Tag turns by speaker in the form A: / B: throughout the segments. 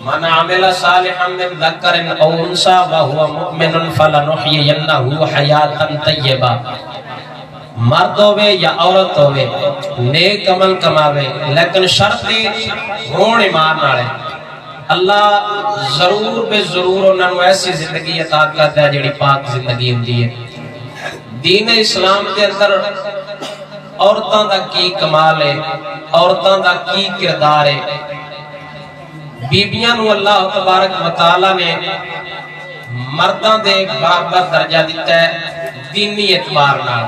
A: من عمل صالحا من ذکر او انثى وهو مؤمن فلنحيينه حیاتا طیبہ. مرد ہوئے یا عورت ہوئے نیک عمل کماوے لیکن شرط ہون ایمان والے. اللہ ضرور بے ضرور انہاں نوں ایسی زندگی عطا کرتا ہے جڑی پاک زندگی ہوندی ہے. دین اسلام کے اندر عورتاں دا کی کمال ہے، عورتاں دا کی کردار ہے. بیبیاں نوں اللہ تبارک و تعالی نے مرداں دے برابر درجہ دیتا ہے دینی اعتبار نال.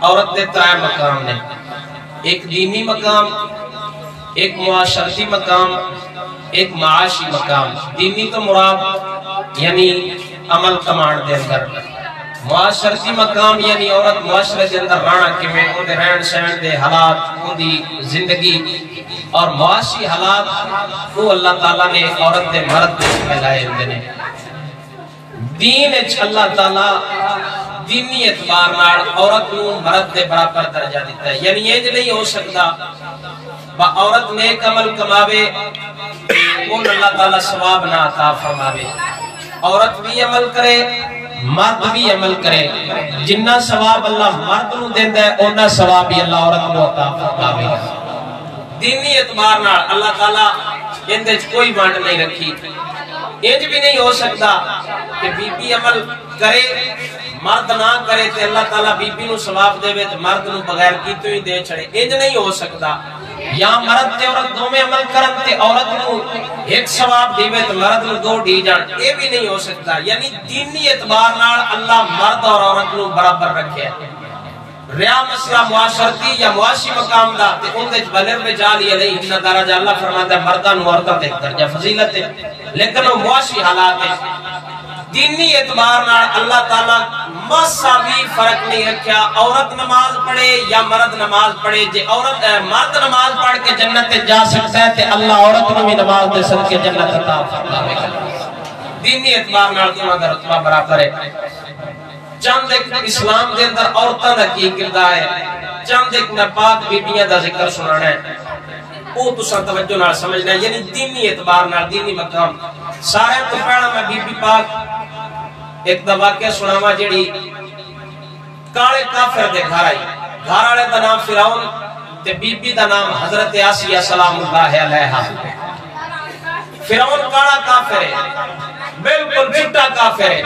A: عورت دے ترے مقام نے، ایک دینی مقام، ایک معاشرتی مقام، ایک معاشی مقام. دینی تو مراد یعنی عمل کمان دے اندر، معاشرتی مقام یعنی عورت معاشرے دے اندر رانا کیویں اون دے رہن سہن دے حالات، اون دی زندگی اور معاشی حالات کو اللہ تعالیٰ نے عورت دے مرد دے پھیلائے ہوندے نے. دین وچ اللہ تعالیٰ دینی اعتبار نال عورت نوں مرد دے برابر درجہ دیتا ہے. یعنی یہ نہیں ہو سکتا با عورت نیک عمل کماوے اون اللہ تعالیٰ ثواب نہ عطا فرماوے. عورت بھی عمل کرے مرد بھی عمل کرے، جنہ ثواب اللہ مرد نوں دیندا ہے اونا ثواب بھی اللہ عورت نوں عطا فرماوے. دینی اعتبار نال اللہ تعالیٰ اندے وچ کوئی وانڈ نہیں رکھی. انج بھی نہیں ہو سکتا کہ بی بی عمل کرے مرد نہ کرے تے اللہ تعالیٰ بی بی نوں ثواب دے تے مرد نوں بغیر کیتے ہی دے چھڑے. انج نہیں ہو سکتا. یا مرد تے عورت دوویں عمل کرن تے عورت نوں ایک ثواب دیوے تے مرد نوں دو ڈی جان، اے بھی نہیں ہو سکتا. یعنی دینی اعتبار نال اللہ مرد اور عورت نوں برابر رکھے. ریا مسئلہ معاشرتی یا معاشی مقام دا تے ان دے بلر رجال علیہن درجہ اللہ فرماتا ہے مرداں نوں عورتاں تے درجہ فضیلت ہے، لیکن وہ معاشی حالات ہے. دینی اعتبار نال اللہ تعالیٰ مساوی فرق نہیں رکھیا. عورت نماز پڑھے یا مرد نماز پڑھے، جے عورت مرد نماز پڑھ کے جنت جا سکتا ہے تے اللہ عورت نوں بھی نماز دے صدقے جنت عطا فرمائے گا. دینی اعتبار نال دونوں دا رتبہ برابر ہے. چند ایک اسلام دے اندر عورتاں دا کی کردار ہے، چند ایک پاک بیبیاں دا ذکر سنانا ہے. او تساں توجہ نال سمجھنا ہے. یعنی دینی اعتبار نال دینی مقام. سارے تو پہلا میں بی بی پاک ایک دا واقعہ سناواں جڑی کالے کافر دے گھر آئی. گھر والے دا نام فرعون تے بی بی دا نام حضرت آسیہ سلام اللہ علیہا. فرعون کالا کافر ہے، بالکل چٹا کافر ہے،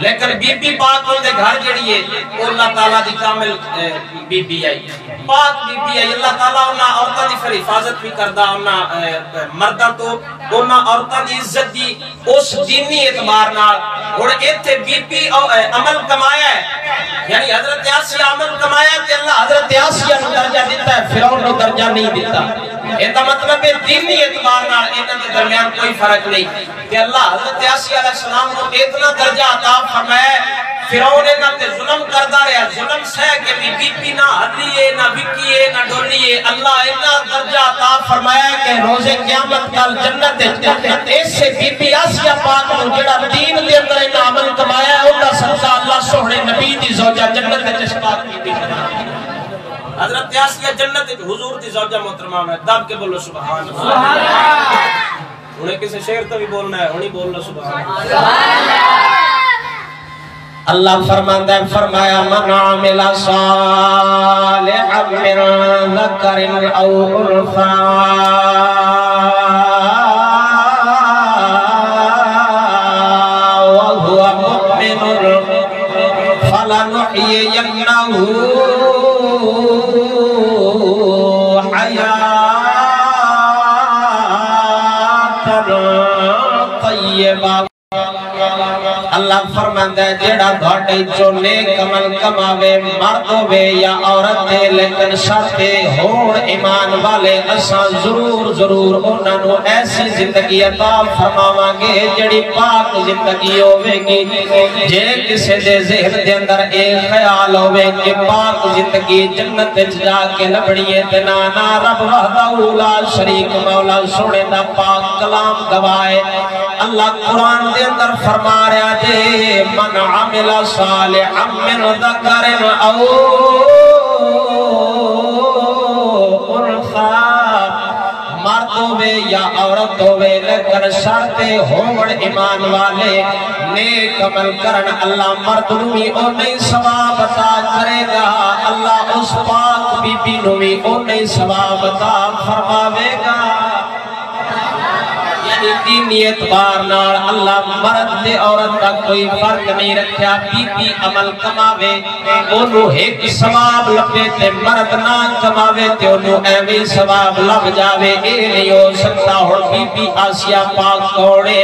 A: لیکن بی بی پاک دے گھر جڑی ہے اللہ تعالیٰ دی کامل بی بی آئی، پاک بی بی آئی. اللہ تعالیٰ انہاں عورتاں دی پھر حفاظت بھی کردا، انہاں مرداں تو انہاں عورتاں دی عزت دی اس دینی اعتبار نال. ہن ایتھے بی بی عمل کمایا ہے، یعنی حضرت آسیہ عمل کمایا تے اللہ حضرت آسیہ نوں درجہ دیتا ہے، فرعون نوں درجہ نہیں دیتا. ایتا مطلب ہے دینی اعتبار نال انہاں دے درمیان کوئی فرق نہیں کہ اللہ حضرت آسیہ علیہ السلام کو اتنا درجہ عطا فرمایا. فرعون انہاں تے ظلم کردا رہا، ظلم سہ کے بھی بی بی نہ ہلیے نہ وکیے نہ ڈولیے. اللہ اتنا درجہ عطا فرمایا کہ روز قیامت کل جنت اس سے بی بی آسیہ پاک نوں جڑا دین دے اندر انہاں عمل کمایا ہے انہاں صدقہ اللہ سونے نبی دی زوجہ جنت وچ پاک بی بی حضرت آسیہ جنت حضور دی زوجہ محترمہ ہے. دب کے بولو سبحان اللہ. انہیں کسی شعر تو بھی بولنا ہے، انہیں بولنا سبحان اللہ. اللہ فرماندہ فرمایا من عمل صالحا من ذکر او انثى وهو مؤمن فلنحيينه اللہ فرماندا ہے جیڑا تھوڑے چوں نیک عمل کماوے مرد ہوے یا عورت ہے لیکن شرط ہون ایمان والے اساں ضرور انہاں نوں ایسی زندگی عطا فرماواں گے جڑی پاک زندگی ہوے گی. جے کسے دے ذہن دے اندر اے خیال ہوے کہ پاک زندگی جنت وچ جا کے لبڑی ہے تے نا رب وحدہ لا شریک مولا سونے دا پاک کلام گواہ ہے. اللہ قرآن دے اندر فرما رہا جے من عمل صالحا من ذکر او انثى مرد ہوئے یا عورت ہوئے لیکن شرط ہوڑ ایمان والے نیک عمل کرن اللہ مرد نوی او نہیں ثواب عطا کرے گا اللہ اس پاک بی بی نوی او نہیں ثواب عطا فرماوے گا یعنی دینی اعتبار نال اللہ مرد تے عورت کا کوئی فرق نہیں رکھیا بی بی عمل کماوے انہوں ایک ثواب لبے تے مرد نہ کماوے تے انہوں ایوی ثواب لب جاوے اے نہیں ہو سکتا اور بی بی آسیہ پاک کوڑے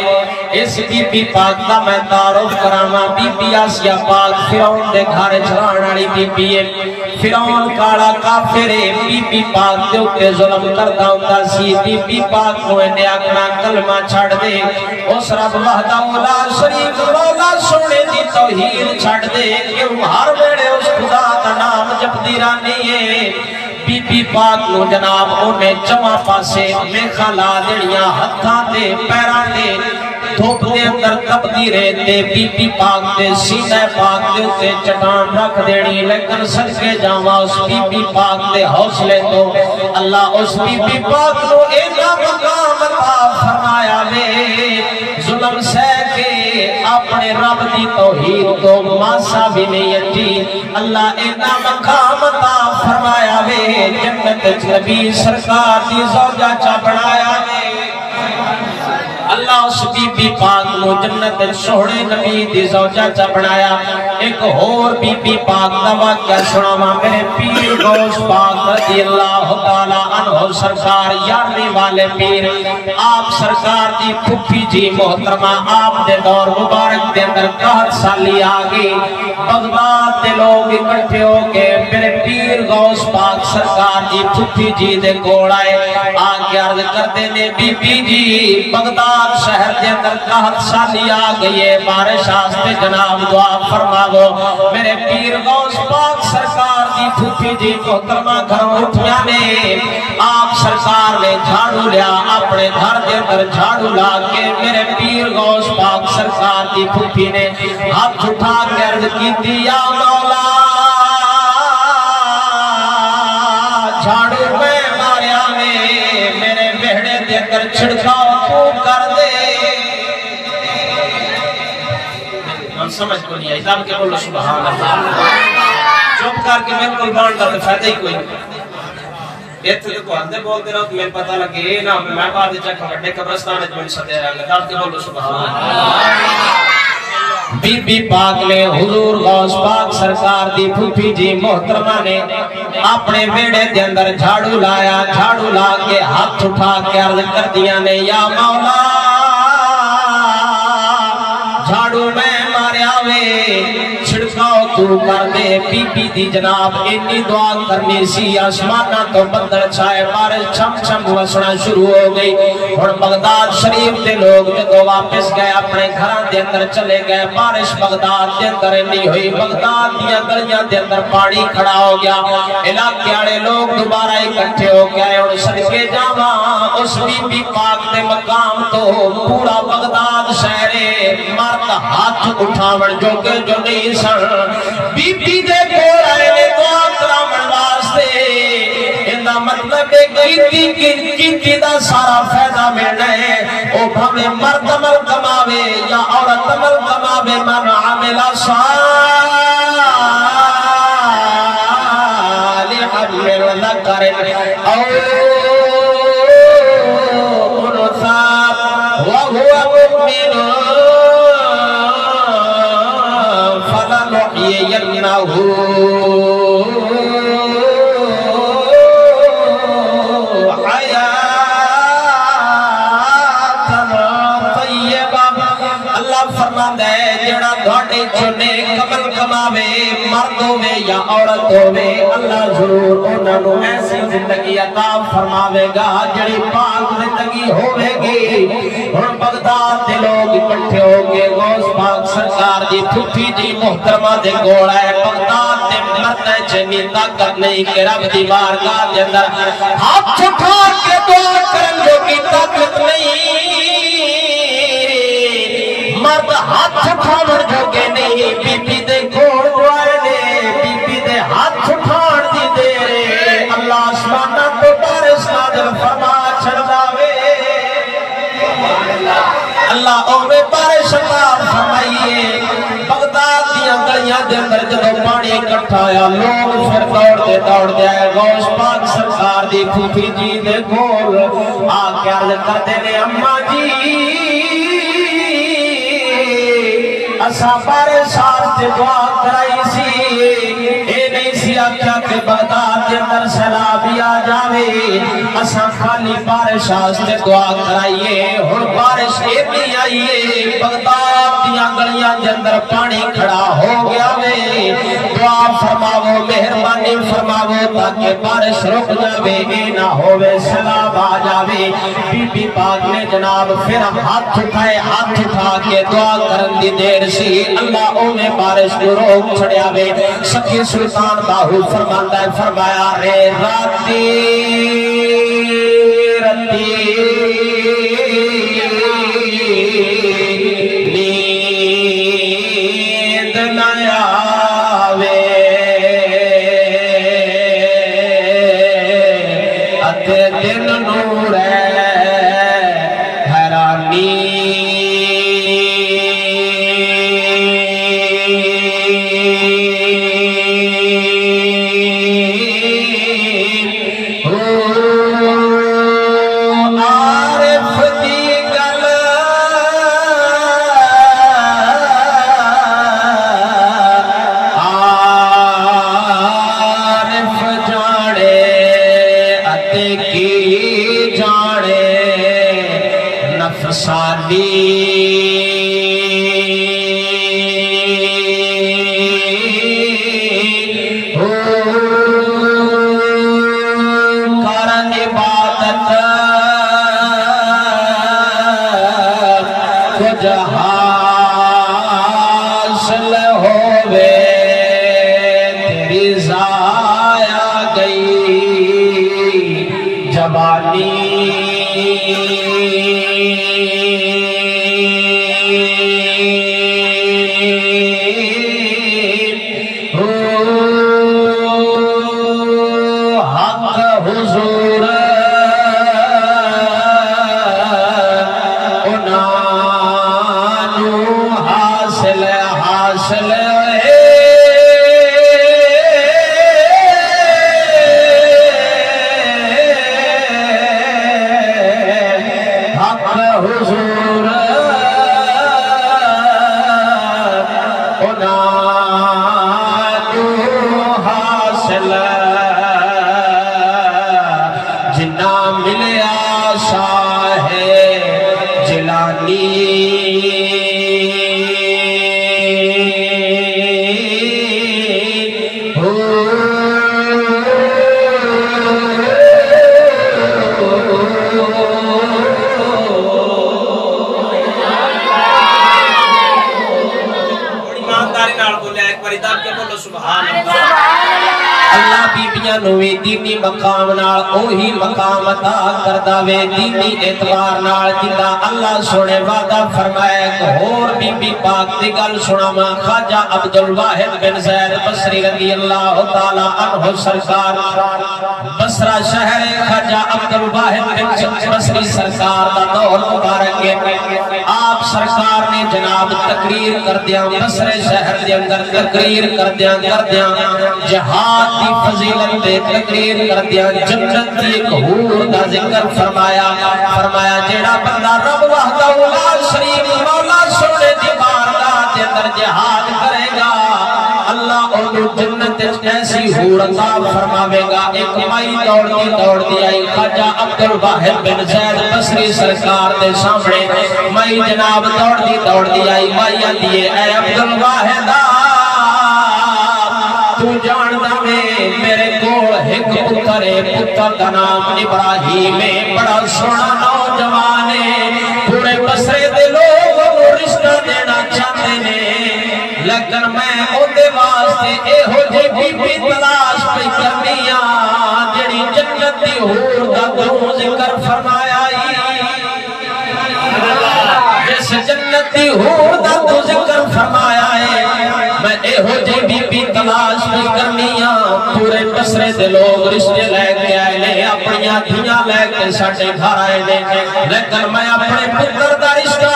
A: اس بی بی پاک دا میں تعارف کراما بی بی آسیہ پاک فرعون دے گھر چراناڑی بی بی فرعون کاڑا کافرے بی بی پاک دے اتے ظلم کرتا ہوتا سی بی بی پاک کو انہیں اکنا کلمہ چھڑ دے اس رب وحدہ لا شریک مولا سونے دی توحید چھڑ دے کیوں ہر بیڑے اس خدا دا نام جب دیرانی ہے بی بی پاک نو جناب انہیں جمع پاسے میخا لا دیڑیاں ہتھاں دے پیران دے دھوپ دے اندر تبدی رہتے بی بی پاک دے سینہ پاک دے اتے چٹان رکھ دینی لیکن صدقے جاما اس بی بی پاک دے حوصلے تو اللہ اس بی بی پاک نو اینا مقام عطا فرمایا لے ظلم سہ کے اپنے رب دی توحید تو ماسا بھی نہیں اٹھی اللہ اینا مقام عطا فرمایا لے جنت نبی سرکار دی زوجہ چا بڑھایا لے اللہ اس بی بی پاک نو جنت سوڑے نبی دی زوجہ چا بنایا ایک اور بی بی پاک دا واقعہ سناوا میرے پیر غوث پاک رضی اللہ تعالیٰ عنہ سرکار یارویں والے پیر آپ سرکار دی پھپھی جی محترمہ آپ دے دور مبارک دے اندر 61 سالی آگئی بغداد دے لوگ اکٹھے ہو کے میرے پیر غوث پاک سرکار دی پھپھی جی دے گوڑ آئے آگے عرض کرتے نے بی بی جی بغداد شہر دے اندر 61 سالی آگئی ہے بارش آستے جناب دعا فرماو میرے پیر غوث پاک سرکار دی پھوپھی جی محترمہ گھروں اٹھیا نے آپ سرکار نے جھاڑو لیا اپنے گھر دے اندر جھاڑو لا کے میرے پیر غوث پاک سرکار دی پھوپھی نے ہاتھ اٹھا کے عرض کی تھی یا مولا جھاڑو میں ماریا میں میرے بہڑے دے اندر چھڑکاؤ تو کر دے سمجھ کو نہیں ہے اسلام کے بولو سبحان اللہ چپ کر کے میں کوئی بانڈ کرتے فائدہ ہی کوئی ایتھے تو اندے بولتے رہو تمہیں پتہ لگے نا میں بعد چکا بڑے قبرستان اجمن سدے رہا گا کے بولو سبحان اللہ بی بی پاک نے حضور غوث پاک سرکار دی پھوپھی جی محترمہ نے اپنے ویڑے دے اندر جھاڑو لایا جھاڑو لا کے ہاتھ اٹھا کے عرض کر دیا نے یا مولا جھاڑو میں ماریا وے چھڑکاؤ تو کر دے بی بی دی جناب اتنی دعا کرنی سی آسمانہ تو بندر چھائے بارش چھم چھم وسنا شروع ہو گئی اور بغداد شریف دے لوگ جدو واپس گئے اپنے گھران دے اندر چلے گئے بارش بغداد دے اندر نہیں ہوئی بغداد دیا گلیاں دے اندر پانی کھڑا ہو گیا علاقے والے لوگ دوبارہ اکٹھے ہو گئے اور صدقے جاواں اس بی بی پاک دے مقام تو پورا بغداد شہر مرد ہاتھ اٹھاون جو کہ جو نہیں سن بی بی دے کول آئے نے دعا کراون واسطے اندا مطلب کیتی دا سارا فائدہ ملنا ہے او بھاوے مرد عمل کماوے یا عورت عمل کماوے من عمل صالحا من ذکر او انثى وهو مؤمن اللہ فرماتا ہے جڑا تھوڑے چنے کمل کماوے مرد ہوے یا عورت ہوے اللہ ضرور انہاں نوں ایسی زندگی عطا فرماوے گا جڑی پاک زندگی ہوے گی ہن بغداد دے لوگ اکٹھے ہو کے غوث پاک سرکار دی پھوپھی جی محترمہ دے کول آئے بغداد دے مرد چنی طاقت نہیں کہ رب دی بارگاہ دے اندر ہاتھ اٹھا کے دعا کرن جو کی طاقت نہیں مرد ہاتھ اٹھاون جوگے نہیں بی بی دے کول دعائے نے بی بی دے ہاتھ اٹھان دی دے اللہ آسمانہ تو بارش نازل فرما چھڑ داوے اللہ اوے بارش عطا فرمائیے بغداد دیا گلیاں دے اندر جدوں پانی اکٹھا آیا لوگ پھر دوڑ دے آئے غوث پاک سرکار دی پھوپھی جی دے کول آ کے عرض کرتے نے اماں جی اسا بارش واسطے دعا کرائی سی اے نہیں سی آکھیا کہ بغداد دے اندر سیلاب آ جاوے اسا خالی بارش واسطے دعا کرائیے ہن بارش اے نہیں آئیے بغداد دیاں گلیاں دے اندر پانی کھڑا ہو گیا وے دعا فرماو مہربانی فرماو تاکہ بارش رک جاوے اے نہ ہووے سیلاب آ جاوے بی بی پاک نے جناب پھر ہاتھ اٹھا کے دعا کرن دی دیر سی اللہ اوے بارش کو روک چھڑیا وے سخی سلطان باہو فرماندا ہے فرمایا رے راتی نیند نہ آوے اتے دن نور ہے حیرانی اللہ بیبیاں نوی دینی مقام نال اوہی مقام عطا کردا وے دینی اعتبار نال جندا اللہ سونے وعدہ فرمایا کہ اور بی بی پاک دی گل سناواں خواجہ عبدالواحد بن زید بصری رضی اللہ تعالی عنہ سرکار بصرہ شہر خواجہ عبدالواحد بن بصری سرکار دا دور مبارک ہے آپ سرکار نے جناب تقریر کر دیا بصرے شہر دے اندر تقریر کر دیا جہاد دی فضیلت دے تقریر کر دیا جنت دی ایک حور دا ذکر فرمایا جیڑا بندہ رب وحدہ لا شریک مولا سونے دی بارگاہ دے اندر جہاد کرے گا اللہ انہوں جنت ایسی حور عطا فرماوے گا ایک مائی دوڑ دی آئی خواجہ عبدالواحد بن زید بصری سرکار دے سامنے مائی جناب دوڑ دی آئی مائی آدھیے اے عبدالواحد تو جاندا میں میرے کول ایک پتر دا نام ابراہیم ہے بڑا سونا نوجوان ہے پورے بصرے دے لوگ رشتہ دینا چاہتے ہیں لیکن میں اودے واسطے اے ہو جی بی بی تلاش پہ کرنی جڑی جنت دی حور دا تو ذکر فرمایا جس جنت دی حور دا تو ذکر فرمایا ہے میں اے ہو جی بی بی تلاش بھی کرنیاں پورے بصرے دے لوگ رشتے لے کے آئے لے اپنیاں دھیاں لے کے ساٹے گھر آئے لے لیکن میں اپنے پتر دا رشتہ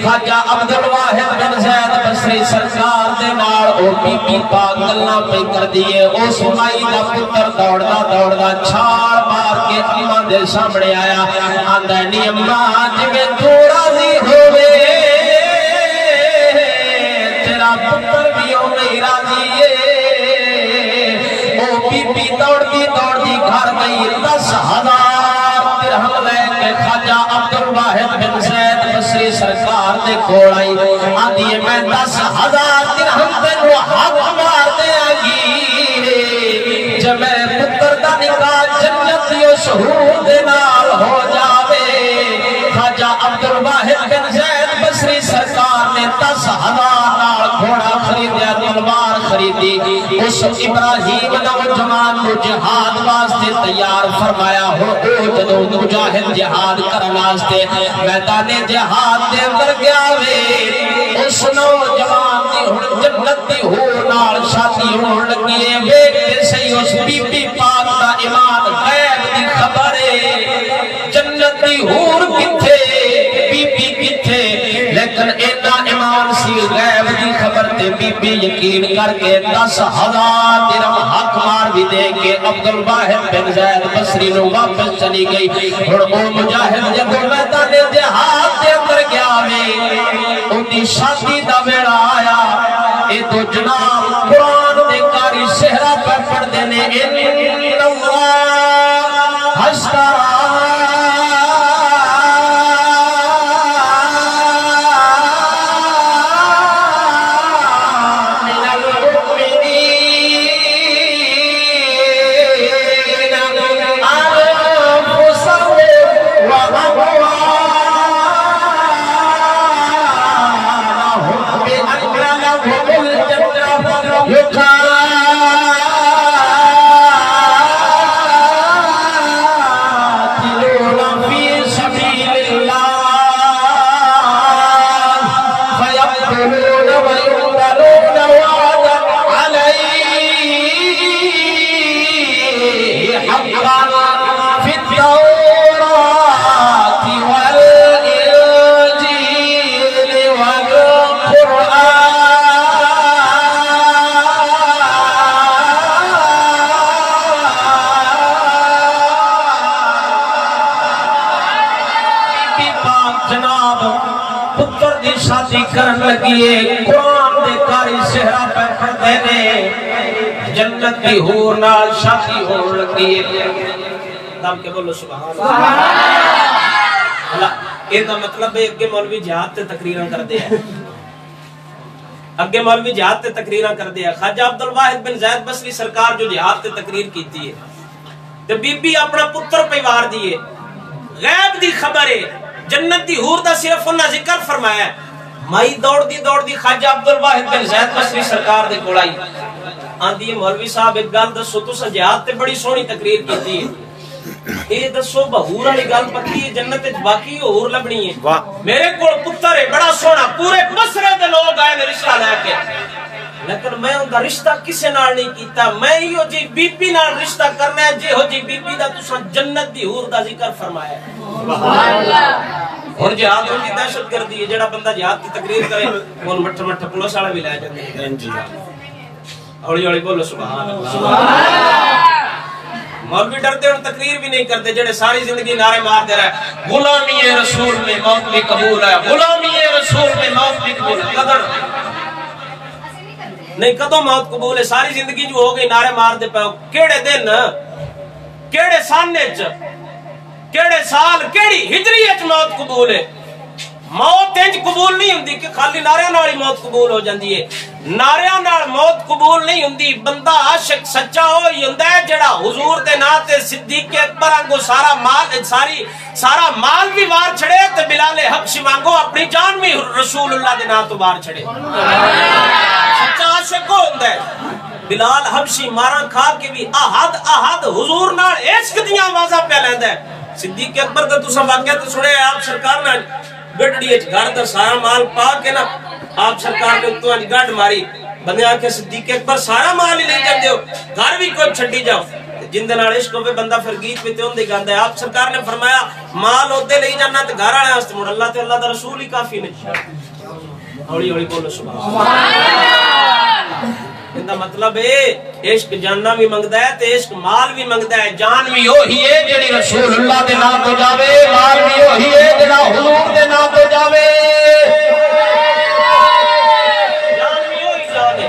A: خواجہ عبدالواحد بن زید بصری سرکار دے نال او بی بی پاک گلاں پہ کر دیے اس مائی دا پتر دوڑدا دوڑدا چھال مار کے اماں دے سامنے آیا آندا نی اماں جویں تو راضی ہووے تیرا پتر بھی اوویں راضی ہے او بی بی دوڑدی دوڑدی گھر گئی 10,000 درہم لے کے خواجہ عبدالواحد بن زید بصری سرکار دے کول آئی آندی میں 10,000 درہم تینو حق مار دیاں گی جب میں پتر دا نکاح جنت و شہور دے نال ہو جاوے خواجہ عبدالواحد بن زید بصری سرکار نے 10,000 نال گھوڑا خریدیا تلوار خریدی اس ابراہیم نوجوان کو جہاد واسطے تیار فرمایا ہو جدو مجاہد جہاد کرن واسطے میدان جہاد دے اندر گیا وے اس نوجوان دی ہن جنت دی ہور نال شادی ہون لگی ہے ویکھتے صحیح اس بی بی پاک دا ایمان غیب دی خبر ہے جنت دی ہور کتھے بی بی کتھے لیکن اینا ایمان سی غیب دی خبر تے بی بی یقین کر کے 10,000 درہم حق مار بھی دے کے عبدالواحد بن زید بصری نو واپس چلی گئی اور او مجاہد جب میدان جہاد دے اندر گیا وے ان دی شادی دا ویڑا آیا اے تو جناب قرآن دے کاری صحرا پر پڑھ دینے ان اللہ اشترا کرن لگیے قرآن دے کاری صحرا پہ پڑھ دینے جنت دی ہور نال شادی ہون لگیے دم کے بولو سبحان اللہ یہ دا مطلب ہے اگے مولوی جہاد تے تقریراں کر دیا اگے مولوی جہاد تے تقریراں کر دیا خواجہ عبدالواحد بن زید بصری سرکار جو جہاد تے تقریر کیتی ہے تے بی بی اپنا پتر پیوار دیے غیب دی خبر ہے جنت دی ہور دا صرف انہاں ذکر فرمایا ہے مائی دوڑ دی خواجہ عبدالواحد بن زید بصری سرکار دے کول آئی آندی مولوی صاحب ایک گل دسو تساں جہاد تے بڑی سونی تقریر کیتی ہے اے دسو بہور والی گل پکی ہے جنت وچ باقی ہور لبنی ہے میرے کول پتر ہے بڑا سونا پورے بصرے دے لوگ آئے نے رشتہ لے کے لیکن میں ان دا رشتہ کسے نال نہیں کیتا میں ہیو جی بی بی نال رشتہ کرنا ہے جے ہو جی بی بی دا تساں جنت دی ہور دا ذکر فرمایا ہے سبحان اللہ اور جہاد کی دہشت گردی ہے جڑا بندہ جہاد کی تقریر کرے وہ مٹھ مٹھ پولیس والے بھی لے جاندے ہیں اولی اولی بولو سبحان اللہ مولوی ڈرتے اور تقریر بھی نہیں کرتے جڑے ساری زندگی نعرے مار دے رہے غلامی رسول میں موت بھی قبول ہے غلامی رسول میں موت بھی قبول ہے قدر نہیں کدوں موت قبول ہے ساری زندگی جو ہو گئی نعرے مار دے پہ کیڑے دن کیڑے سانے چ کیڑے سال کیڑی ہجری اچ موت قبول ہے موت انج قبول نہیں ہوندی کہ خالی نعرے نال موت قبول ہو جاندی ہے نعرے نال موت قبول نہیں ہوندی بندہ عاشق سچا ہوئی ہوندا ہے جڑا حضور دے نام تے صدیق اکبر وانگو سارا مال بھی وار چھڑے تے بلال حبشی وانگو اپنی جان بھی رسول اللہ دے نام تو وار چھڑے سچا عاشق ہوندا ہے بلال حبشی مارا کھا کے بھی احد حضور نال عشق دیاں آوازاں پہ لیندا ہے صدیق اکبر دا تساں واقعہ تے سنے آپ سرکار نے گڈڑی وچ گھر دا سارا مال پا کے نا آپ سرکار نے تو اج گڈ ماری بندے آ کے صدیق اکبر سارا مال ہی لے جاندے ہو گھر بھی کوئی چھڈی جاؤ جن دے نال عشق ہوے بندہ پھر گیت پہ تے ہوندے گاندا ہے. آپ سرکار نے فرمایا مال اودے لئی جانا تے گھر والے واسطے مڑ اللہ تے اللہ دا رسول ہی کافی نے. ہولی ہولی بولو سبحان اللہ. اندا مطلب ہے عشق جاننا بھی منگدا ہے تے عشق مال بھی منگدا ہے. جان بھی وہی ہے جڑی رسول اللہ دے نام تو جاوے, مال بھی وہی ہے جڑا حضور دے نام تو جاوے. جان بھی وہی جان ہے,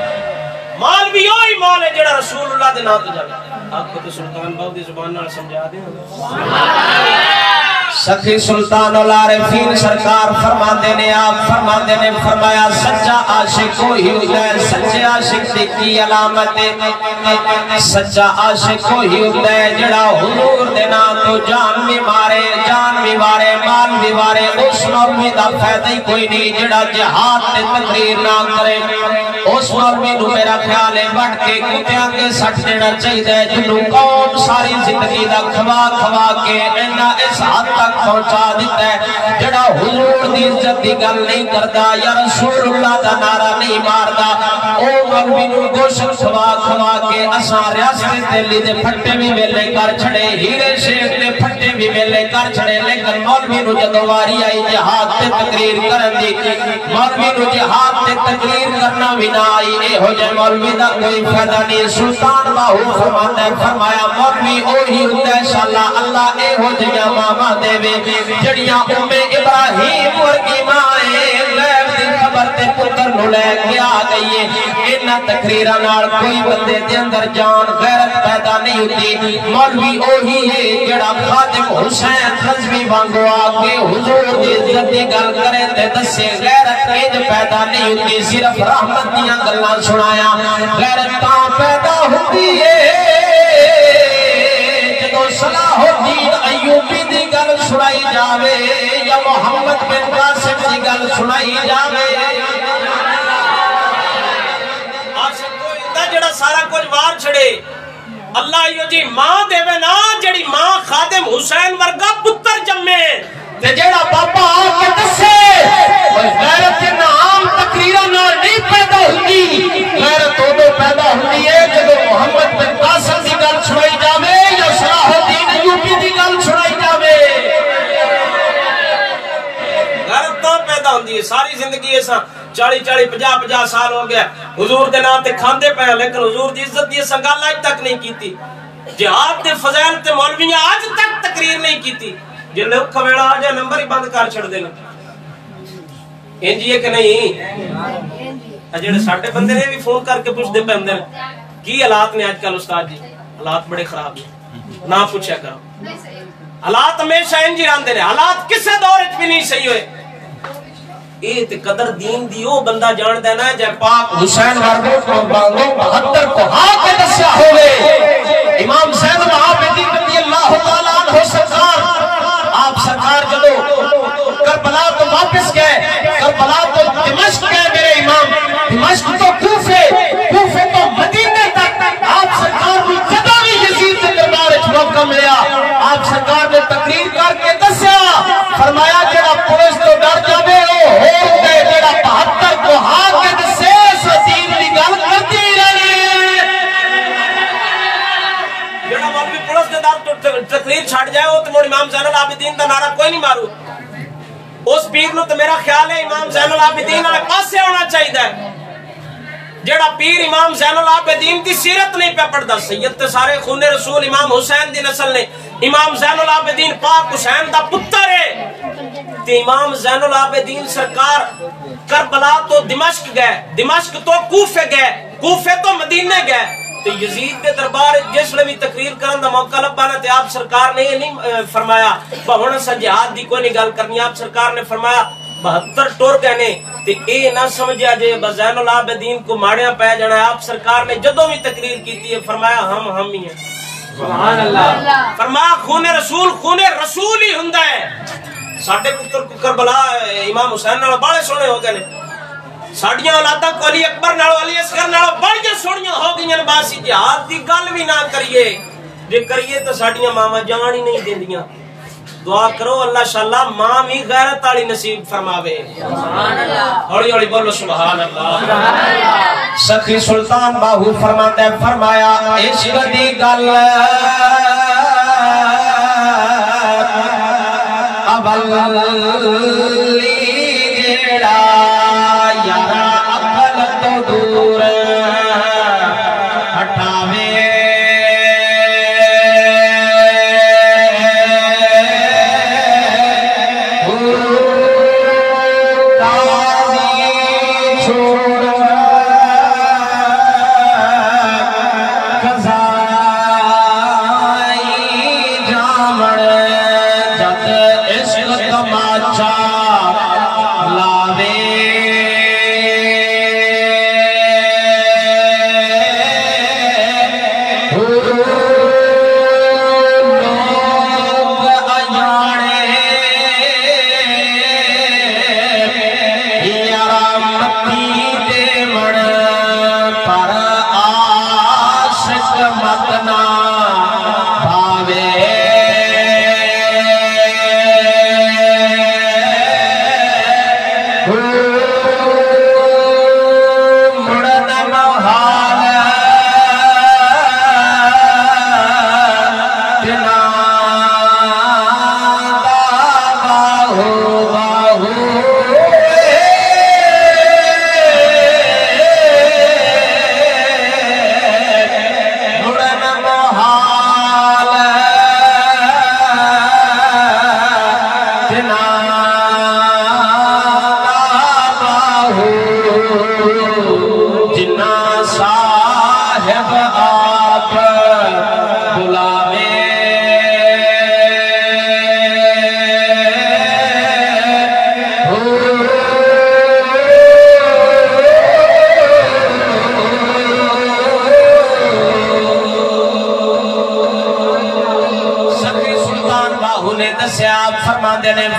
A: مال بھی وہی مال ہے جڑا رسول اللہ دے نام تو جاوے. آپ کو تو سلطان باؤ دی زبان نال سمجھا دیں. سخی سلطان العارفین سرکار فرماندے نے, آپ فرماندے نے فرمایا سچا عاشق وہی ہوتا ہے. سچے عاشق کی علامت ہے, سچا عاشق وہی ہوتا ہے جڑا حضور دے نام تو جان بھی مارے مال بھی مارے. اس مولوی دا فائدہ ہی کوئی نہیں جڑا جہاد تے تقریر نہ کرے. اس مولوی نو میرا خیال ہے وٹ کے کتیاں کے سٹ دینا چاہیے جنوں قوم ساری زندگی دا کھوا کے اینا اس حد تک پہنچا دیتا ہے جڑا حضور دی عزت دی گل نہیں کردا یا رسول اللہ دا نعرہ نہیں ماردا. او مولوی نو گوشت کھوا کے اساں ریاست دلی دے پھٹے بھی ویلے کر چھڑے, ہیرے شیخ دے پھٹے بھی ویلے کر چھڑے, لیکن مولوی نو جدوں واری آئی جہاد تے تقریر کرن دی, مولوی نو جہاد تے تقریر کرنا بھی نہ آئی. اے ہو جے مولوی دا کوئی فائدہ نہیں. سلطان باہو فرماتا ہے فرمایا مولوی اوہی ہوتا ہے انشاءاللہ اللہ اے ہو جیاں ماما دے جڑیاں ابراہیم ورگی مائیں غیب دی خبر تے پتر نو لے کے آ گئی ہے. انہاں تقریراں نال کوئی بندے دے اندر جان غیرت پیدا نہیں ہوتی. مولوی اوہی ہے جڑا خادم حسین رضوی وانگو آ کے حضور دی عزت دی گل کرے تے دسے غیرت انج پیدا نہیں ہوتی. صرف رحمت دیاں گلاں سنایا غیرت تاں پیدا ہوتی ہے جدوں صلاح الدین ایوبی دی گل سنائی جاوے یا محمد بن قاسم دی گل سنائی جاوے. جڑا سارا کچھ وار چھڑے اللہ ایو جی ماں دے وے نا جڑی ماں خادم حسین ورگا پتر جمے تے جڑا بابا آ کے دسے غیرت نام تقریراں نال نہیں پیدا ہوندی. غیرت اودوں پیدا ہوندی ہے جدوں محمد بن قاسم دی گل سنائی جاوے یا صلاح الدین ایوبی دی گل سنائی جاوے. غیرت تو پیدا ہوندی ہے. ساری زندگی ایسا 40-50 سال ہو گیا حضور دے نام تے کھاندے پے لیکن حضور دی عزت دی سنگال آج تک نہیں کیتی. جہاد دے فضائل تے مولویاں آج تک تقریر نہیں کیتی. جے لوگ کھویڑا آ جائے نمبر ہی بند کر چھڑ دینا. انجی ہے کہ نہیں؟ جڑے ساڈے بندے نے بھی فون کر کے پوچھ دے پندے کی حالات نے آج کل استاد جی؟ حالات بڑے خراب ہیں, نہ پوچھا کرو. حالات ہمیشہ انجی راندے نے, حالات کسے دور وچ بھی نہیں صحیح ہوئے. اے تے قدر دین دی او بندہ جان دینا ہے جے پاک حسین ورگو کو بانگو 72 کو ہاں کے دسیا ہوئے. امام زین العابدین رضی اللہ تعالیٰ عنہ سرکار, آپ سرکار جدو کربلا تو واپس گئے, کربلا تو دمشق گئے میرے امام, دمشق تو کوفے تو مدینے تک. آپ سرکار بھی جدو بھی یزید کے دربار وچ موقع ملیا آپ سرکار نے تقریر کر کے دسیا فرمایا جڑا پولیس تو ڈر جاوے او ہو گئے جڑا 72 کو ہاں کے دسے سو دین دی گل کرتی رہے. جڑا مولوی پولیس دے ڈر تو تقریر چھڈ جائے او تے مڑ امام زین العابدین دا نعرہ کوئی نہیں مارو. اس پیر نو تے میرا خیال ہے امام زین العابدین والے پاسے ہونا چاہیے. جڑا پیر امام زین العابدین دی سیرت نہیں پہ پڑھدا. سید تے سارے خون رسول امام حسین دی نسل نے. امام زین العابدین پاک حسین دا پتر ہے. تے امام زین العابدین سرکار کربلا تو دمشق گئے, دمشق تو کوفے گئے, کوفے تو مدینے گئے. تے یزید دے دربار جس لے بھی تقریر کرن دا موقع لبا نا تے آپ سرکار نے یہ نہیں فرمایا ہن اساں جہاد دی کوئی نہیں گل کرنی. آپ سرکار نے فرمایا 72 ٹور گئے نے تے اے نہ سمجھیا جے زین العابدین کو ماڑیاں پے جانا ہے. آپ سرکار نے جدوں بھی تقریر کیتی ہے فرمایا ہم ہی ہیں. سبحان اللہ. فرمایا خون رسول ہی ہوندا ہے. ساڈے پتر کو کربلا امام حسین نال بڑے سونے ہو گئے نے. ساڈیاں اولاداں کو علی اکبر نال علی اصغر نال بڑیاں سونیاں ہو گئیاں نے. باسی جہاد دی گل بھی نہ کریے, جے کریے تو ساڈیاں ماواں جان ہی نہیں دیندیاں. دعا کرو اللہ شاءاللہ ماں بھی غیرت والی نصیب فرماوے ہولی ہولی بولو سبحان اللہ سخی سلطان باہو فرماتا ہے فرمایا عشق دی گل اولی جیڑا یارا عقل تو دور ہٹاوے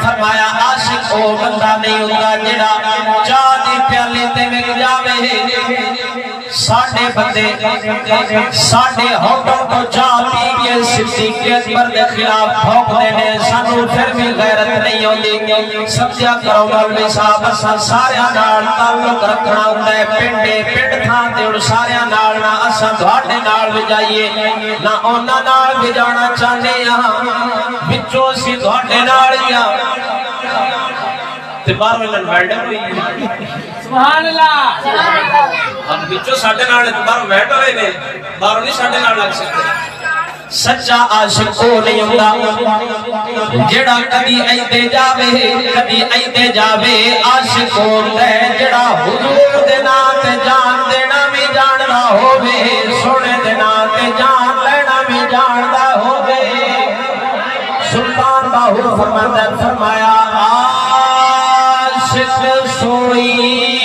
A: فرمایا عاشق او بندہ نہیں ہوتا جڑا چاہ دی پیالی تے وک جاوے ساڈے بندے ساڈے ہوٹوں کو چاہ پی کے صدیق اکبر دے خلاف بھونکدے نے سانو پھر بھی غیرت نہیں ہوندی سمجھا کرو مولوی صاحب اساں سارے نال تعلق رکھنا ہوندا ہے پنڈے پنڈ تھاں تے ہن سارے نال نہ اساں تہاڈے نال بھی جائیے نہ انہاں نال بھی جانا چاہندے ہاں وچوں اسی تہاڈے نال ہی تے باہر ولن ویلڈ ہوئی سبحان اللہ ہم بچوں ساڈے نال تے باہر ویلڈ ہوئے نے باہر نہیں ساڈے نال لگ سکتے سچا عاشق او نہیں ہوندا جڑا کدی ایندے جاوے عاشق ہوندا ہے جڑا حضور دے نام تے جان دینا بھی جاندا ہووے سونے دے نام تے جان لینا بھی جاندا ہووے سلطان باہو فرماتا ہے فرمایا عاشق سوئی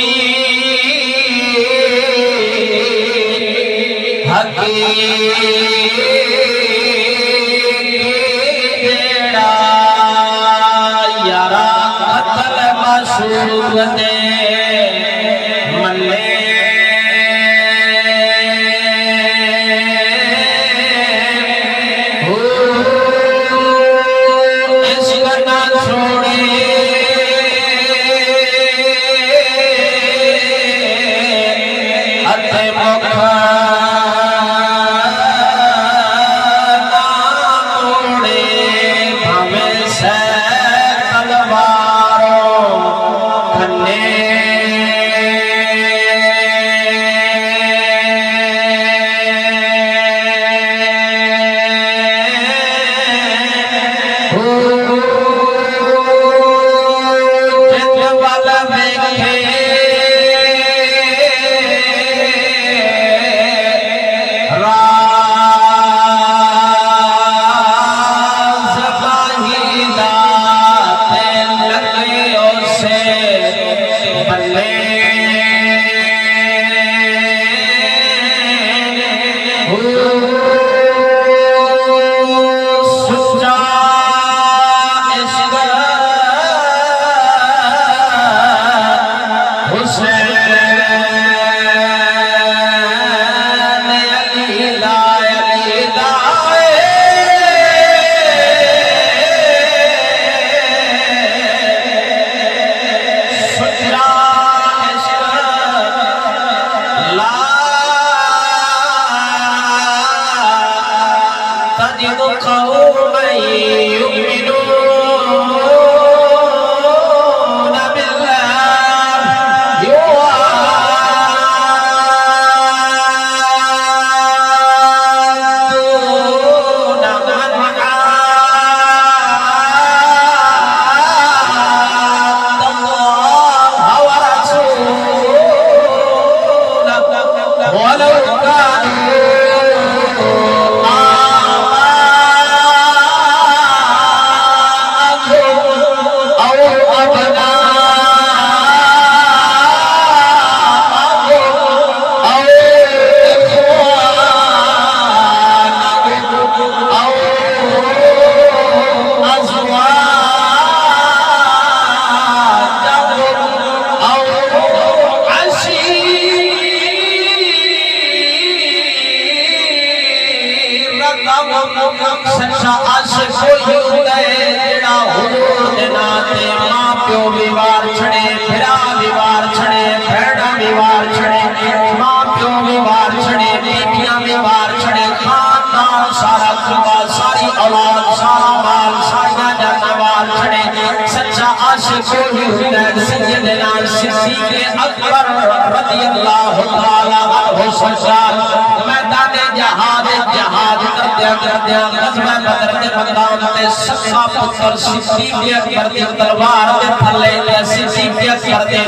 A: سچا عاشق کوئی ہوتا ہے جڑا حضور دے ناتے ماں پیو بھی وار چھڑے بھرا بھی وار چھڑے بھیڑا بھی وار چھڑے ماں پیو بھی وار چھڑے بیٹیاں بھی وار چھڑے خاندان سارا خدا ساری اولاد سارا مال سارا جانا وار چھڑے سچا عاشق کوئی ہوتا ہے سیدنا صدیق اکبر رضی اللہ تعالی عنہ سرکار میدان جہاد کردیا غزوہ بدر دے مقام تے سچا پتر صدیق اکبر دی تلوار دے تھلے صدیق اکبر دے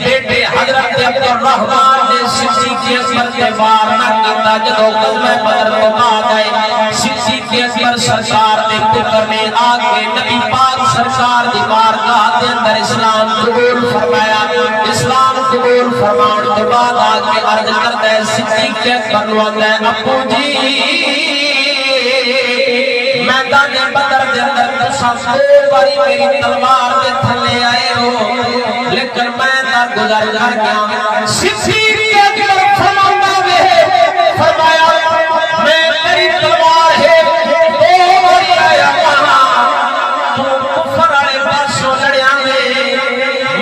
A: بیٹے حضرت عبد الرحمن دے صدیق اکبر دے وار نہ کیتا جدوں غزوہ بدر تو بعد آئے صدیق اکبر سرکار دے پتر نے آ کے نبی پاک سرکار دی بارگاہ دے اندر اسلام قبول فرمایا اسلام قبول فرمان تو بعد آ کے عرض کرتا ہے صدیق اکبر نو آتا ہے ابو جی میدان بدر دے اندر تساں دو باری میری تلوار دے تھلے آئے ہو لیکن میں در گزر کر گیا صدیق اکبر فرماتا ہے فرمایا میں میری تلوار ہے دو باری آیا کہاں تو کفر والے پاسوں لڑیا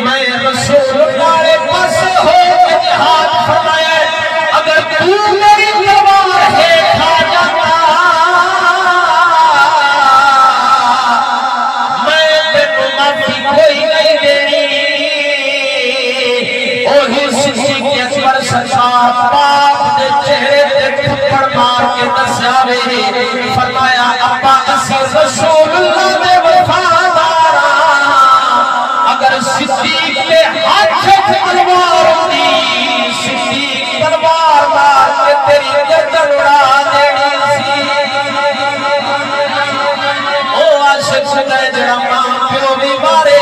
A: میں رسول والے پاس ہو کے جہاد فرمایا اگر تو میری تلوار ہے کھا جاتا کوئی نہیں دینی اوہی صدیق اکبر سرکار باپ دے چہرے تے تھپڑ مار کے دسیاوے فرمایا ابا اسی رسول اللہ دے وفادار اگر صدیق کے ہاتھ تلوار ہوتی صدیق تلوار مار کے تیری گردن اڑا دینی سی او عاشق سنے جڑا ماں پیو بھی مارے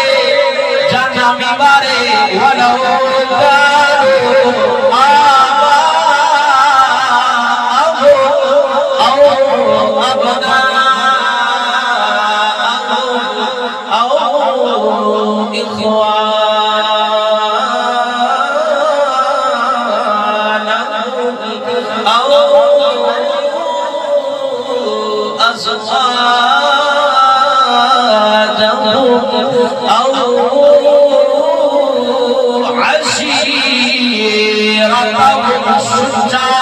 A: جانا بھی مارے وَلَوْ كَانُوا آبَاءَهُمْ أَوْ أَبْنَاءَهُمْ أَوْ إِخْوَانَهُمْ أَوْ أَزْوَاجَهُمْ أَوْ عَشِيرَتَهُمْ شُجَاعَ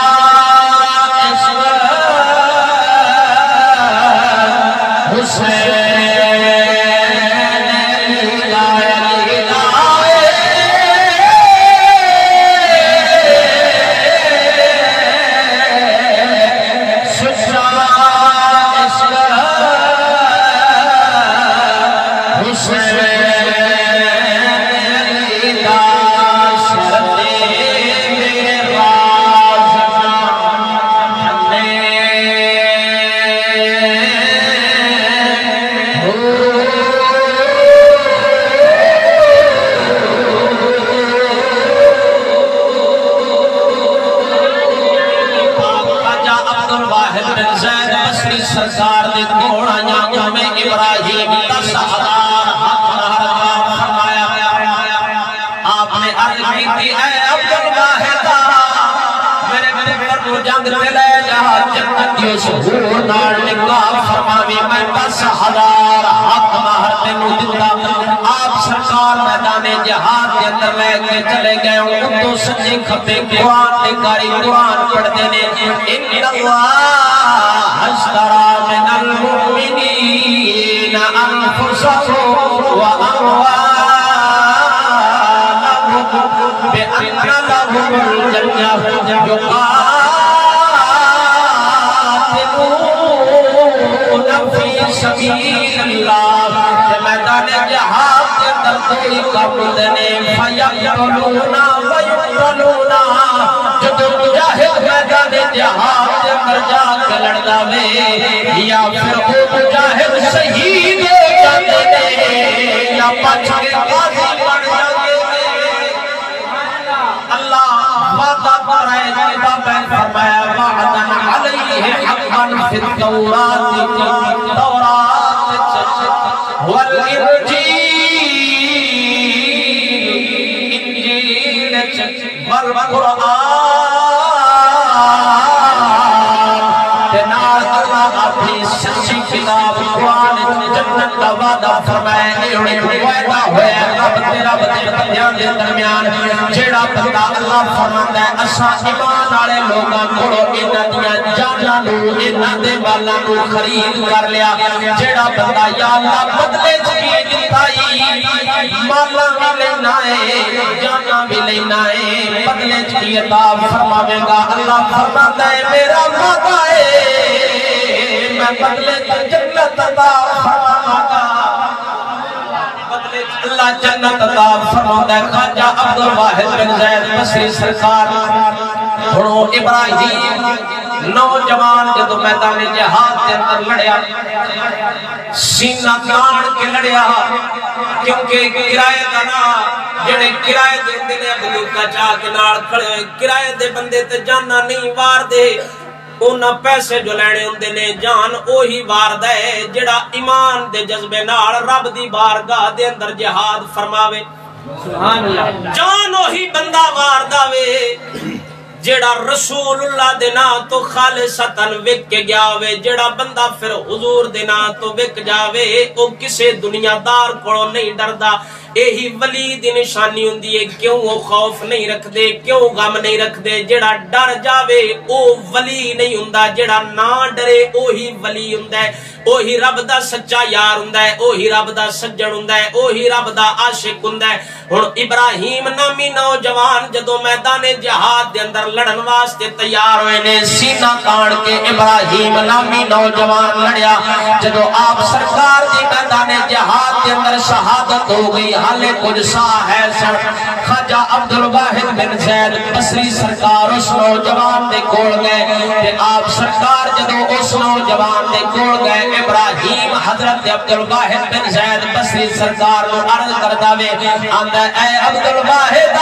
A: سرکار دے کوڑ آیا میں ابراہیم 10,000 فرمایا آپ نے عرض کی تھی اے عبدالواحد میرے پر کو جنگ پہ لے جا جنتیوں سے حور نار نکاح فرماوی میں 10,000 حق مہر تینوں دیتا آپ سرکار میدان جہاد کے اندر لے کے چلے گئے ان تو سچے کھپے قرآن نکاری قرآن پڑھ دینے ان اللہ اشترى من المؤمنين أنفسهم وأموالهم بأن لهم الجنة يقاتلون في سبيل الله میدان جہاد کے اندر کوئی قبضنے فیقتلون ویقتلون جب مجاہد میدان جہاد کے اندر جا کے لڑنا میں یا پھر وہ مجاہد شہید ہو جاتے ہیں یا پچھ کے غازی بن جاتے ہیں اللہ وعدہ کرائے کتاب فرمایا وعداً علیہ حقاً فی التورات والانجیل والقرآن تنار اللہ اپنی سچی کتاب بندیاں دے درمیان جیڑا بندہ اللہ فرماندا ہے اساں ایمان والے لوکاں کولوں انہاں دیاں جاناں نوں انہاں دے مالاں نوں خرید کر لیا جیڑا بندہ یا اللہ بدلے چ کی دتائی مالاں بھی لینا ہے جاناں بھی لینا ہے بدلے چ کی عطا فرماوے گا اللہ فرماندا ہے میرا وعدہ ہے میں بدلے چ جنت عطا فرماواں گا اللہ جنت عطا فرماتا ہے خواجہ عبد الواحد بن زید بصری سرکار سنو ابراہیم نوجوان جدو میدان جہاد کے اندر لڑیا سینہ تان کے لڑیا کیونکہ کرائے دا نا جڑے کرائے دے دے بندوقاں چا کے نال کھڑے ہوئے کرائے دے بندے تے جانا نہیں وار دے اونا پیسے جو لینے ہوندے نے جان اوہی واردہ ہے جڑا ایمان دے جذبے نال رب دی بارگاہ دے اندر جہاد فرماوے سبحان اللہ جان اوہی بندہ واردہ وے جڑا رسول اللہ دے نا تو خالصتاً وک کے گیا وے جڑا بندہ پھر حضور دے نا تو وک جاوے او کسے دنیا دار کولو نہیں ڈردا یہی ولی دی نشانی ہوندی ہے کیوں وہ خوف نہیں رکھ دے کیوں غم نہیں رکھ دے جڑا ڈر جاوے او ولی نہیں ہوندا جڑا نہ ڈرے اوہی ولی ہوندا ہے اوہی رب دا سچا یار ہوندا ہے اوہی رب دا سجن ہوندا ہے اوہی رب دا عاشق ہوندا ہے ہن ابراہیم نامی نوجوان جدوں میدان جہاد دے اندر لڑن واسطے تیار ہوئے نے سینہ تان کے ابراہیم نامی نوجوان لڑیا جدوں آپ سرکار دی میدان جہاد دے اندر شہادت ہو گئی حالے کچھ سا ہے سر خواجہ عبد الواحد بن زید بصری سرکار اس نوجوان دے کول گئے کہ آپ سرکار جدوں اس نوجوان دے کول گئے ابراہیم حضرت عبد الواحد بن زید بصری سرکار کو عرض کردا وے آندا اے عبد الواحد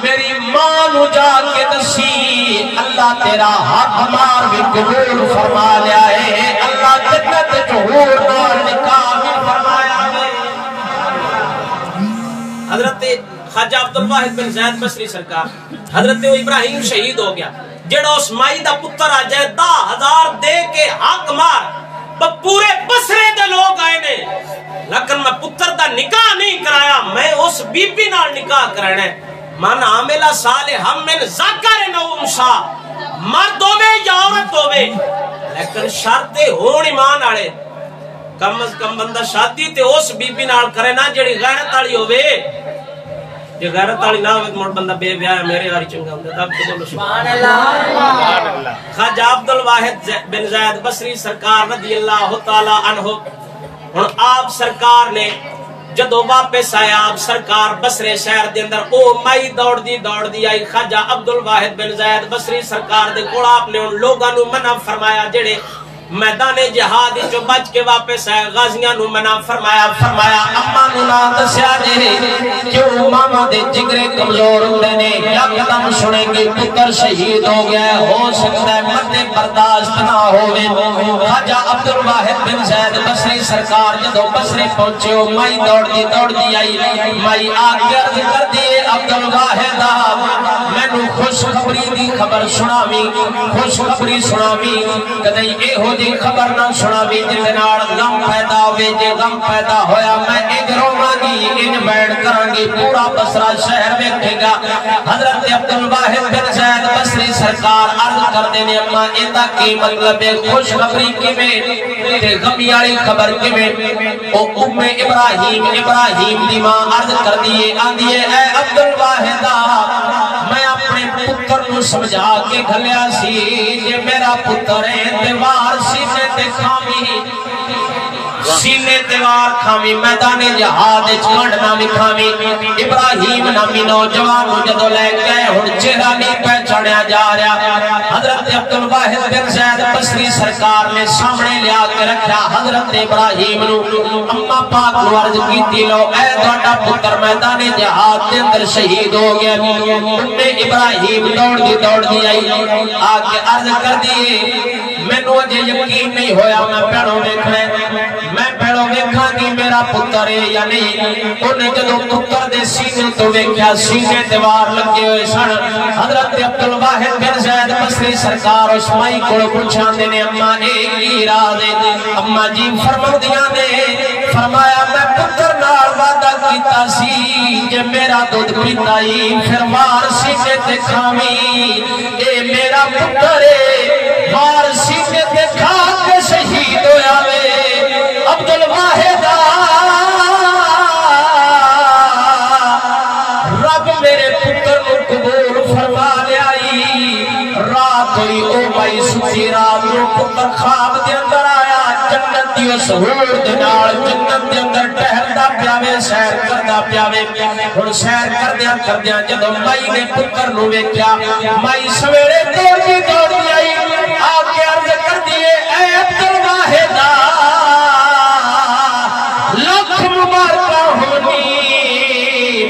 A: میری ماں نو جا کے دسی اللہ تیرا حق مار بھی قبول فرما لیا ہے اللہ جنت جہور نال نکاح بھی فرمایا ہے حضرت خواجہ عبد الواحد بن زید بصری سرکار حضرت ابراہیم شہید ہو گیا جڑا اس مائی دا پتر آ جائے 10,000 دے کے حق مار پورے بسرے دے لوگ آئے نے لیکن میں پتر دا نکاح نہیں کرایا میں اس بی بی نال نکاح کرانا ہے من عاملہ صالحا من ذکر او انثی مرد ہوے یا عورت ہوے لیکن شرط ہون ایمان والے کم از کم بندہ شادی تے اس بی بی نال کرے نا جڑی غیرت والی ہوے جے غیرت والی نہ ہوے مڑ بندہ بے بیاہ میرے واری چنگا ہوندا تب تو بولو سبحان اللہ سبحان اللہ خواجہ عبد الواحد بن زید بصری سرکار رضی اللہ تعالی عنہ ہن آپ سرکار نے جدو واپس آیا آپ سرکار بصرے شہر دے اندر او مائی دوڑ دی آئی خواجہ عبد الواحد بن زید بصری سرکار دے کول آپ نے ان لوگاں نو منع فرمایا جڑے میدان جہاد جو بچ کے واپس آئے غازیاں نو منع فرمایا اما نو نہ دسیا جے کیوں ماما دے جگرے کمزور ہوندے نے یکدم سنیں گے پتر شہید ہو گیا ہے ہو سکتا ہے مردے برداشت نہ ہوئے خواجہ عبد الواحد بن زید بصری سرکار جدو بصرے پہنچے ہو مائی دوڑ دی آئی مائی آگے عرض کر دیے عبد الواحد میں نو خوشخبری دی خبر سناوی خوشخبری سناوی کدئی اے ہو دی خبر نہ سنا بھی جتنار غم پیدا ہوئے جے غم پیدا ہویا میں ایک رومانی ان بیڑ کرانگی پورا بسرہ شہر میں کھینگا حضرت عبد الواحد بن زید بصری سرکار عرض کر دینے اما ایتا کی مطلب خوش خبری کی میں تے غمیالی خبر کی میں او ام ابراہیم دی ماں عرض کر دیئے آندیے اے عبد الواحد میں اپنے پتر نو سمجھا کے گھلیا سی جے میرا پتر ہے دیوار سینے تے کھامی سینے دیوار کھامی میدان جہاد چکانڈ نامی کھامی ابراہیم نامی نوجوان جدو لے گئے ہن چہرہ نہیں پہچانیا جا رہا حضرت عبد الواحد بن زید بصری سرکار نے سامنے لیا کے رکھا حضرت ابراہیم نو اما پاک نو عرض کیتی لو اے دوڑا پتر میدان جہاد کے اندر شہید ہو گیا انہیں ابراہیم دوڑ دی آئی آکے عرض کر دیئے میں نو اجے یقین نہیں ہویا میں پیڑوں دیکھنے میں پیڑوں دیکھا کہ میرا پتر ہے یا نہیں انہیں جدو پتر دے سینے تو دیکھا سینے دیوار لگے ہوئے سن حضرت عبد الواحد بن زید بصری سرکار اس مائی کو پوچھان دینے اما ایک ہی راہ دے اما جی فرمودیاں نے فرمایا میں پتر نال وعدہ کیتا سی کہ میرا دودھ پیتائی پھر مار سینے تے کھاویں اے میرا پتر ہے مار سینے تے کھا کے شہید ہویا وے عبدالواحد رب میرے پتر نو قبول فرما لیائی رات ہوئی او بھائی سچی رات نو پتر خواب دے اندر آیا جنت دی سہور دے نال جنت دے اندر ٹہلدا پیاوے سیر کردا پیاوے ہن سیر کردیاں جدوں مائی نے پتر نو ویکھیا مائی سویرے دوڑدی آئی آ کے عرض کردی اے عبدالواحد لکھ مبارکاں ہونی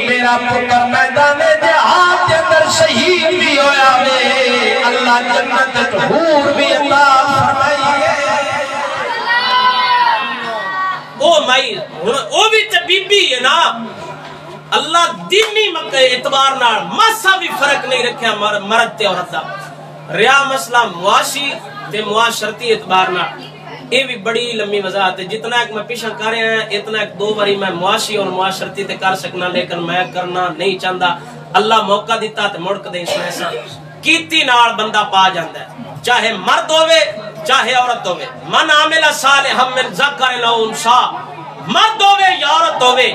A: میرا پتر میدان جہاد کے اندر شہید بھی ہویا وے اللہ جنت حور بھی عطا فرمائی ہے
B: او مائی او بھی تے بی بی ہے نا اللہ دینی اعتبار نال ماسا بھی فرق نہیں رکھیا مرد تے عورت دا ریا مسئلہ معاشی تے معاشرتی اعتبار نال یہ بھی بڑی لمبی وضاحت ہے جتنا ایک میں پیچھا کر رہے ہیں اتنا ایک دو باری میں معاشی اور معاشرتی تے کر سکنا لیکن میں کرنا نہیں چاہتا اللہ موقع دیتا تے مڑک دے اس میں سا کیتی نال بندہ پا جاندہ ہے چاہے مرد ہوئے چاہے عورت ہوئے من عامل صالحا من ذکر او انثی مرد ہوئے یا عورت ہوئے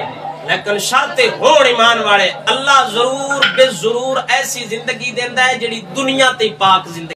B: لیکن شرط ہون ایمان والے اللہ ضرور بے ضرور ایسی زندگی دیندہ ہے جڑی دنیا تے پاک زندگی